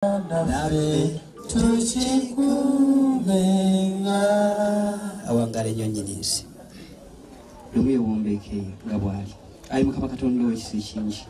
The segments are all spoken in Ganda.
nabe tukikubenga awangala ennyonyi n'ensi lumu ewombeeke nga bw'ali ayi Mukama Katonda w'ekisa ekingi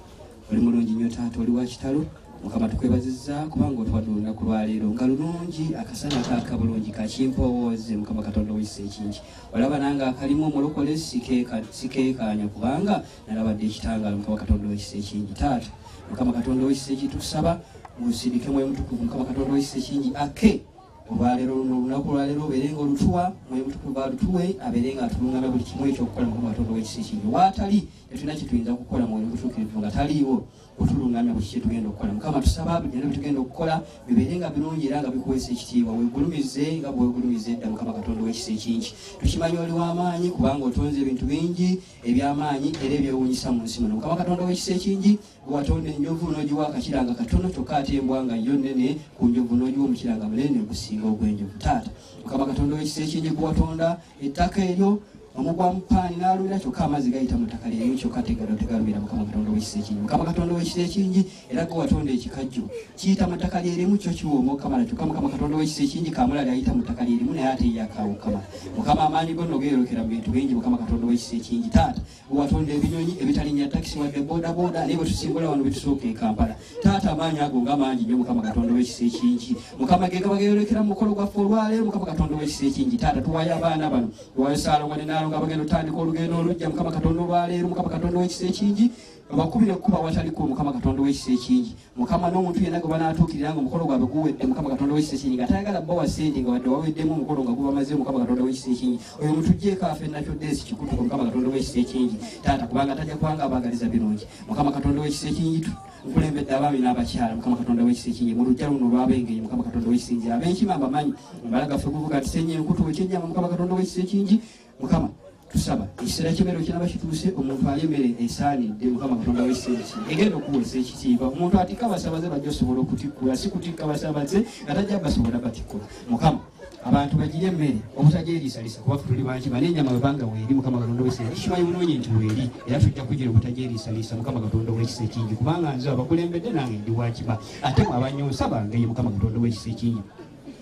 oli mulungi nnyo taata oli wa kitalo Mukama tukwebazizza kubanga otuwadde olunaku lwaleero nga lulungi akasana kaaka bulungi kakimpowooze Mukama Katonda w'ekisa ekingi olaba nange akalimu omulokole sikeekaanya kubanga nalabadde ekitangaala Mukama Katonda w'ekisa ekingi taata Mukama Katonda w'ekisa ekingi tusaba musirike mwe mutukuvu Mukama Katonda w'ekisa ekingi ake olwaleero luno olunaku lwaleero obeerenga olutuwa mwe mutukuvu alutuwe abeerenga atulungana buli kimu ekyokukola Mukama Katonda w'ekisa ekingi waatali tetulina kyetuyinza kukola mwoyo mutuukirivu nga taliiwo otulungamya buli kyetugenda okukola Mukama tusaba byonna byetugenda okukola bibeerenga birungi era nga bikuweesa ekitiibwa weegulumize nga bwewegulumiza edda Mukama Katonda w'ekisa ekingi tukimanyi oli w'amaanyi kubanga otonze ebintu bingi eby'amaanyi era ebyewuunyisa mu nsi muno Mukama Katonda w'ekisa ekingi watonda enjovu n'ogiwa akakiranga katono kyokka ate embwa nga yo nnene ku njovu n'ogiwa omukiranga munene gusinga ogw'enjovu taata Mukama Katonda w'ekisa ekingi gwewatonda ettaka eryo omugwa mupaani n'alumira kyokka amazzi gayita mu ttaka lyeyo kyokka tegalumira Mukama Katonda w'ekisa ekingi Mukama Katonda w'ekisa ekingi era gwe watonda ekikajjo kiyita mu ttaka lyerimu kyo kiwooma okamala kyokka Mukama Katonda w'ekisa ekingi kamulali ayita mu ttaka lyerimu naye ate yakaawo okamala Mukama amaanyi gonna geerokera mu bintu bingi Mukama Katonda w'ekisa ekingi taata gwe watonda ebinyonyi ebitalinnya takisi wadde boodabooda naye bwe tusimbula wano bwe tusooka e Kampala taata amaanyi ago nga mangi nnyo Mukama Katonda w'ekisa ekingi Mukama ge gaba geerokera mu mukolo gwaffe olwaleero Mukama Katonda w'ekisa ekingi taata tuwayo abaana bano tuwayo Saalongo ne Naalongo abagenda otandika olugendo olujja Mukama Katonda olwaleero Mukama Katonda w'ekisa ekingi abakubira okuba wataliko Mukama Katonda w'ekisa ekingi Mukama n'omuntu yenna gwe banaatuukirira nga omukolo gwabwe guwedde Mukama Katonda w'ekisa ekingi nga tayagala bawa ssente nga wadde waweddemu omukolo nga gubamazeyo Mukama Katonda w'ekisa ekingi oyo omuntu gyeeko afe nakyo ddeesi kikutuko Mukama Katonda w'ekisa ekingi taata kubanga tajja kubanga abaagaliza birungi Mukama Katonda w'ekisa ekingi nkulembedde abaami n'abakyala Mukama Katonda w'ekisa ekingi mu lujja luno olw'abengeri Mukama Katonda w'ekisa ekingi ab'enkima mbamanyi mbala gaffe kuvuga tusenye enkutu ekyennyama Mukama Katonda w'ekisa ekingi Mukama tusaba ekiseera ky'emere kinaba kituuse omuntu ayemere esaanidde Mukama Katonda w'ekisa ekingi egenda okuweesa ekitiibwa omuntu atikka abasabaze bajja osobola okutikkula si kutikka basabaze nga tajja basobola batikkula Mukama abantu bagire emmere obutagyeriisalisa kuba tuli bangi n'ennyama webanga weeri Mukama Katonda w'ekisa ekingi kimanyi bulungi nti weeri era tujja kugira obutagyeriisalisa Mukama Katonda w'ekisa ekingi kubanga nze abakulembedde nange ndi wakiba ate mu abanyonsa bange ye Mukama Katonda w'ekisa ekingi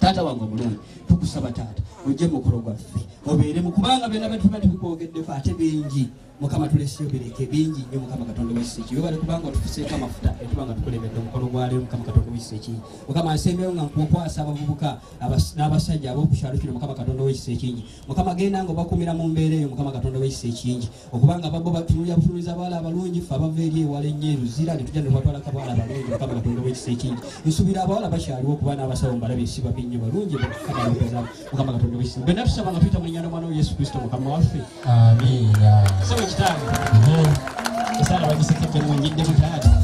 taata wange omulungi tukusaba taata ojje mu mukolo gwaffe obeeremu kubanga byonna byetuba tubikwogeddeko ate bingi Mukama tulesiyo bireke bingi nnyo Mukama Katonda w'ekisa ekingi webale kubanga otufuseeko amafuta etuba nga tukulembedde omukolo gwaleero Mukama Katonda w'ekisa ekingi Mukama nsembeyo nga nkukwasa abavubuka n'abasajja ab'okukyalo kino Mukama Katonda w'ekisa ekingi Mukama genda nga obakumira mu mbeera eyo Mukama Katonda w'ekisa ekingi okubanga babo batunuliza abawala abalungi ffe abava eri ewala ennyo eruzira ne tujja ne tubatwalako abawala abalungi Mukama Katonda w'ekisa ekingi nsubira abawala bakyaliwo okuba n'abasawo mbalabye si babi nnyo balungi bakamaoza Mukama Katonda w'ekisa byonna tusaba nga tuyita mu linnya ly'omwana wa Yesu Kristo Mukama waffe amiina kitange esala bagisekejje mwengidde mutaata